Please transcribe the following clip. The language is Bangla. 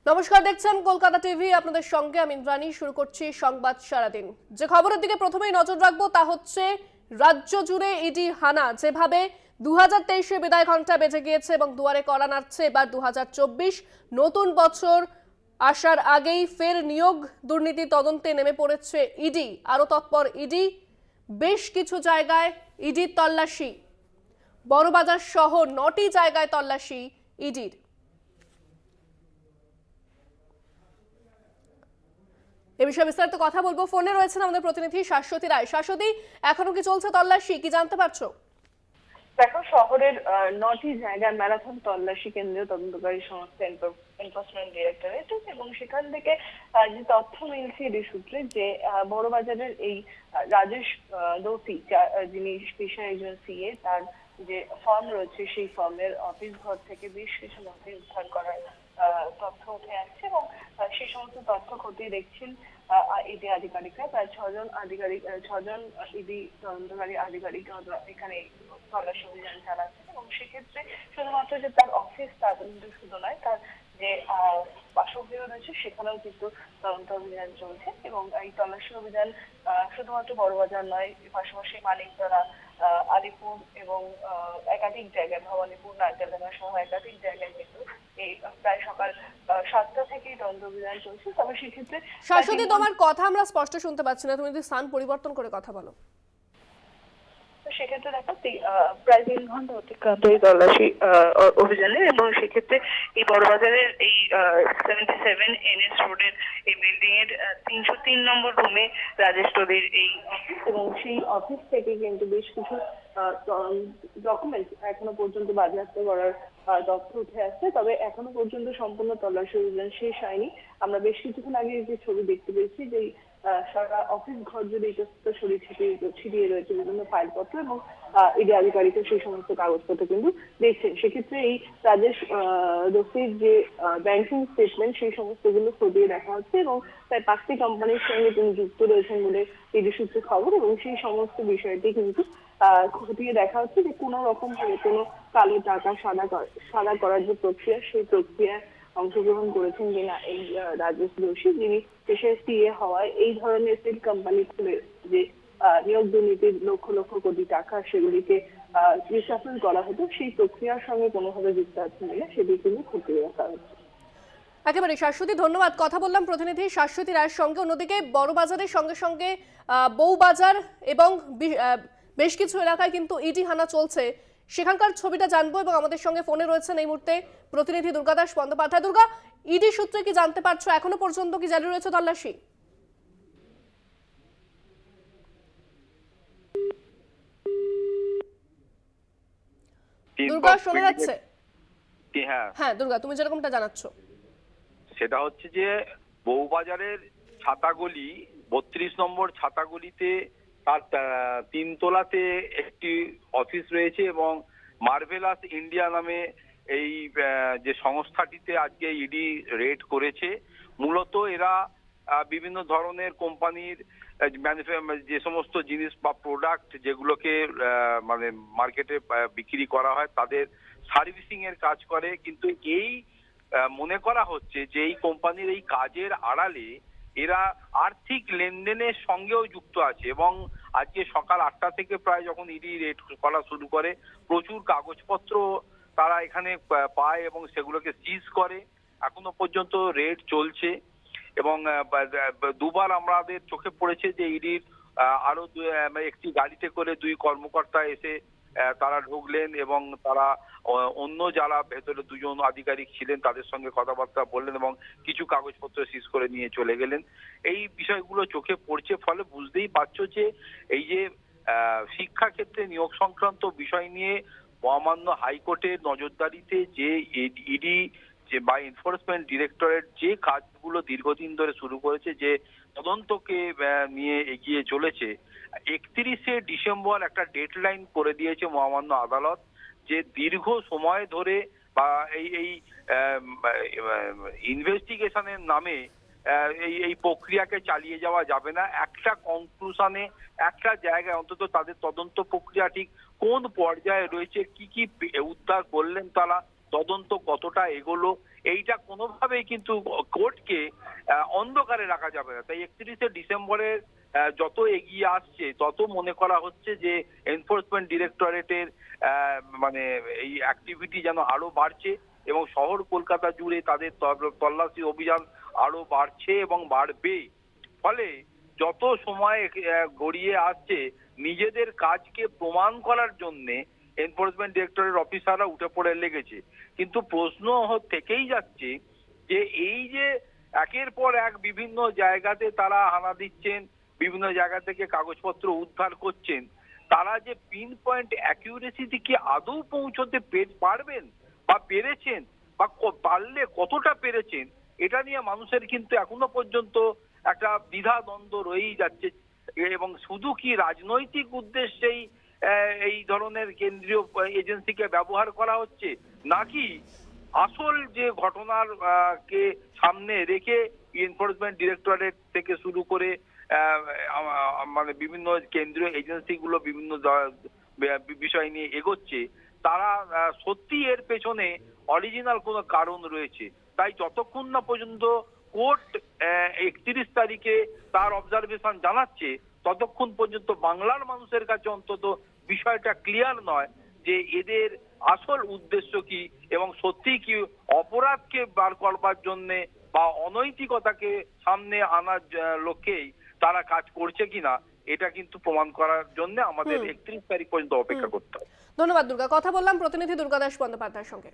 নমস্কার, দেখছেন কলকাতা টিভি। আপনাদের সঙ্গে আমি ইন্দ্রাণী। শুরু করছি সংবাদ সারাদিন। যে খবরের দিকে প্রথমেই নজর রাখবো তা হচ্ছে রাজ্য জুড়ে ইডি হানা। যেভাবে 2023 বিদায় ঘণ্টা বেজে গিয়েছে এবং দুয়ারে কড়া নাড়ছে এবার 2024। নতুন বছর আসার আগেই ফের নিয়োগ দুর্নীতি তদন্তে নেমে পড়েছে ইডি। আরও তৎপর ইডি, বেশ কিছু জায়গায় ইডির তল্লাশি। বড়বাজার সহ 9টি জায়গায় তল্লাশি ইডির। এ বিষয়ে বিস্তারিত কথা বলবো। ফোনে রয়েছেন আমাদের প্রতিনিধি শাশ্বতী রায়। শাশ্বতী, এখনো কি চলছে তল্লাশি, কি জানতে পারছো? দেখো, শহরের 9টি জায়গায় ম্যারাথন তল্লাশি কেন্দ্রীয় তদন্তকারী সংস্থা এনফোর্সমেন্ট ডিরেক্টরেট, এবং সেখান থেকে যে তথ্য মিলছে এর সূত্রে যে বড়বাজারের এই রাজেশ দোষী, যিনি পেশায় একজন সিএ, তার যে ফার্ম রয়েছে সেই ফার্মের অফিস ঘর থেকে বেশ কিছু নথি উদ্ধার করার তথ্য উঠে আসছে, এবং সেই সমস্ত তথ্য খতিয়ে দেখছেন ইডি আধিকারিকরা। প্রায় 6জন ইডি তদন্তকারী আধিকারিক এখানে তল্লাশি অভিযান চালাচ্ছেন, এবং সেক্ষেত্রে শুধুমাত্র যে তার অফিস তা কিন্তু শুধু নয়, তার যে বাসগৃহ রয়েছে সেখানেও কিন্তু তদন্ত অভিযান চলছে। এবং এই তল্লাশি অভিযান শুধুমাত্র বড়বাজার নয়, পাশাপাশি মানিকতলা, আলিপুর এবং একাধিক জায়গায়, ভবানীপুর, নারকেলডাঙ্গা সহ একাধিক জায়গায় কিন্তু এই প্রায় সকাল 7টা থেকেই তদন্ত অভিযান চলছে। তবে সেক্ষেত্রে শাশ্বতী, তোমার কথা আমরা স্পষ্ট শুনতে পাচ্ছি না, তুমি যদি স্থান পরিবর্তন করে কথা বলো। সেক্ষেত্রে দেখো, প্রায় 3 ঘন্টা অতিক্রান্ত এই তল্লাশি অভিযানে, এবং সেক্ষেত্রে এই বড়বাজারের এই 77 NS রোডের এই বিল্ডিং এর 303 নম্বর রুমে রাজেশ তোদির এই অফিস, এবং সেই অফিস থেকে কিন্তু বেশ কিছু ডকুমেন্ট এখনো পর্যন্ত বাজেয়াপ্ত করার তথ্য উঠে আসছে। তবে এখনো পর্যন্ত সম্পূর্ণ তল্লাশি অভিযান শেষ হয়নি। আমরা বেশ কিছুক্ষণ আগে যে ছবি দেখতে পেয়েছি, যে সারা অফিস ঘর জুড়ে ইতস্তত ছড়িয়ে রয়েছে বিভিন্ন ফাইলপত্র, এবং ইডি আধিকারিকরা সেই সমস্ত কাগজপত্র কিন্তু দেখছেন। সেক্ষেত্রে এই রাজেশ দোষীর যে ব্যাংকিং স্টেটমেন্ট সেই সমস্তগুলো খতিয়ে দেখা হচ্ছে, এবং প্রায় 5টি কোম্পানির সঙ্গে তিনি যুক্ত রয়েছেন বলে ইডি সূত্রে খবর, এবং সেই সমস্ত বিষয়টি কিন্তু খতিয়ে দেখা হচ্ছে যে কোনো রকম ভাবে কোনো কালো টাকা সাদা করার যে প্রক্রিয়া, সেই প্রক্রিয়ায় অংশগ্রহণ করেছেন কিনা এই রাজেশ দোষী, যিনি পেশায় সিএ হওয়ায় এই ধরনের সিল কোম্পানি খুলে যে নিয়োগ দুর্নীতির লক্ষ লক্ষ কোটি টাকা সেগুলিকে রিসাফল করা হতো, সেই প্রক্রিয়ার সঙ্গে কোনোভাবে যুক্ত আছেন কিনা সেটি কিন্তু খতিয়ে দেখা হচ্ছে। একেবারে শাশ্বতী, ধন্যবাদ। কথা বললাম প্রতিনিধি শাশ্বতী রায়ের সঙ্গে। অন্যদিকে বড়বাজারের সঙ্গে সঙ্গে বউবাজার এবং বেশ কিছু এলাকায় কিন্তু ইডি হানা চলছে, সেখানকার ছবিটা জানবো। এবং আমাদের সঙ্গে ফোনে রয়েছেন এই মুহূর্তে প্রতিনিধি দুর্গাদাস বন্দ্যোপাধ্যায়। দুর্গা, ইডি সূত্রে কি জানতে পারছো, এখনো পর্যন্ত কি জারি রয়েছে তল্লাশি? দুর্গা, শোনা যাচ্ছে? হ্যাঁ দুর্গা, তুমি যেরকমটা জানাচ্ছ। সেটা হচ্ছে যে বউবাজারের ছাতাগলি 32 নম্বর ছাতাগলিতে তার 3 তলাতে একটি অফিস রয়েছে, এবং মার্ভেলাস ইন্ডিয়া নামে এই যে সংস্থাটিতে আজকে ইডি রেড করেছে। মূলত এরা বিভিন্ন ধরনের কোম্পানির যে সমস্ত জিনিস বা প্রোডাক্ট যেগুলোকে মানে মার্কেটে বিক্রি করা হয় তাদের সার্ভিসিং এর কাজ করে। কিন্তু এই মনে করা হচ্ছে যে এই কোম্পানির এই কাজের আড়ালে এরা আর্থিক লেনদেনের সঙ্গেও যুক্ত আছে, এবং আজকে সকাল 8টা থেকে প্রায় যখন ইডি রেড করা শুরু করে, প্রচুর কাগজপত্র তারা এখানে পায় এবং সেগুলোকে সিজ করে। এখনো পর্যন্ত রেড চলছে, এবং দুবার আমাদের চোখে পড়েছে যে ইডির আরো একটি গাড়িতে করে 2 কর্মকর্তা এসে তারা ঢুকলেন, এবং তারা অন্য যারা ভেতরে 2 জন আধিকারিক ছিলেন তাদের সঙ্গে কথাবার্তা বললেন, এবং কিছু কাগজপত্র সিজ করে নিয়ে চলে গেলেন। এই বিষয়গুলো চোখে পড়ছে, ফলে বুঝতেই পারছো যে এই যে শিক্ষা ক্ষেত্রে নিয়োগ সংক্রান্ত বিষয় নিয়ে মহামান্য হাইকোর্টের নজরদারিতে যে ইডি যে বা এনফোর্সমেন্ট ডিরেক্টরেট যে কাজগুলো দীর্ঘদিন ধরে শুরু করেছে, যে তদন্তকে নিয়ে এগিয়ে চলেছে, 31শে ডিসেম্বর একটা ডেডলাইন করে দিয়েছে মহামান্য আদালত, যে দীর্ঘ সময় ধরে বা এই ইনভেস্টিগেশনের নামে এই প্রক্রিয়াকে চালিয়ে যাওয়া যাবে না। একটা কনক্লুশনে, একটা জায়গায় অন্তত তাদের তদন্ত প্রক্রিয়া ঠিক কোন পর্যায়ে রয়েছে, কি কি উদ্ধার করলেন তারা, তদন্ত কতটা এগোলো, এইটা কোনোভাবেই কিন্তু কোর্টকে অন্ধকারে রাখা যাবে না। তাই 31শে ডিসেম্বরের যত এগিয়ে আসছে তত মনে করা হচ্ছে যে এনফোর্সমেন্ট ডিরেক্টরেটের মানে এই অ্যাক্টিভিটি যেন আরো বাড়ছে এবং শহর কলকাতা জুড়ে তাদের তল্লাশি অভিযান আরো বাড়ছে এবং বাড়বে। ফলে যত সময় গড়িয়ে আসছে নিজেদের কাজকে প্রমাণ করার জন্য এনফোর্সমেন্ট ডিরেক্টরের অফিসাররা উঠে পড়ে লেগেছে। কিন্তু প্রশ্ন থেকেই যাচ্ছে যে এই যে একের পর এক বিভিন্ন জায়গাতে তারা হানা দিচ্ছেন, বিভিন্ন জায়গা থেকে কাগজপত্র উদ্ধার করছেন, তারা যে পিন পয়েন্ট অ্যাকিউরেসিতে কি আদৌ পৌঁছতে পারবেন বা পেরেছেন বা পারলে কতটা পেরেছেন, এটা নিয়ে মানুষের কিন্তু এখনো পর্যন্ত একটা দ্বিধা দ্বন্দ্ব রয়েই যাচ্ছে। এবং শুধু কি রাজনৈতিক উদ্দেশ্যেই এই ধরনের কেন্দ্রীয় এজেন্সিকে ব্যবহার করা হচ্ছে, নাকি আসল যে ঘটনার কে সামনে রেখে এনফোর্সমেন্ট ডিরেক্টরেট থেকে শুরু করে মানে বিভিন্ন কেন্দ্রীয় এজেন্সিগুলো বিভিন্ন বিষয় নিয়ে এগোচ্ছে, তারা সত্যি এর পেছনে অরিজিনাল কোনো কারণ রয়েছে। তাই যতক্ষণ না পর্যন্ত কোর্ট 31 তারিখে তার অবজারভেশন জানাচ্ছে, ততক্ষণ পর্যন্ত বাংলার মানুষের কাছে অন্তত বিষয়টা ক্লিয়ার নয় যে এদের আসল উদ্দেশ্য কি এবং সত্যি কি অপরাধকে বার করবার জন্য বা অনৈতিকতাকে সামনে আনার লক্ষ্যেই তারা কাজ করছে কিনা, এটা কিন্তু প্রমাণ করার জন্য আমাদের 31 তারিখ পর্যন্ত অপেক্ষা করতে হবে। ধন্যবাদ দুর্গা। কথা বললাম প্রতিনিধি দুর্গাদাস বন্দ্যোপাধ্যায়ের সঙ্গে।